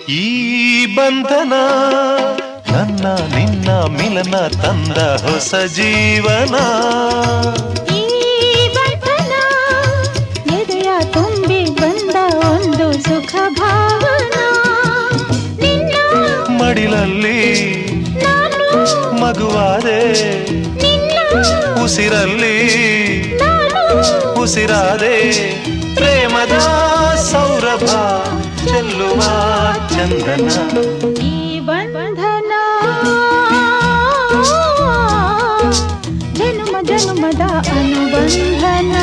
ಈ ಬಂಧನ ನನ್ನ ನಿನ್ನ ಮಿಲನ ತಂದ ಹೊಸ ಜೀವನ. ಈ ಬಂಧನ ಎದೆಯ ತುಂಬಿ ಬಂದ ಒಂದು ಸುಖ ಭಾವನ. ನಿನ್ನ ಮಡಿಲಲ್ಲಿ ನಾನು ಮಗುವಾದೆ, ನಿನ್ನ ಉಸಿರಲ್ಲಿ ನಾನು ಉಸಿರಾದೆ. ಪ್ರೇಮದ ಸೌರಭ ಚೆಲ್ಲುವ ಚಂದನ. ಈ ಬಂಧನ ಜನುಮ ಜನುಮದ ಅನುಬಂಧನ.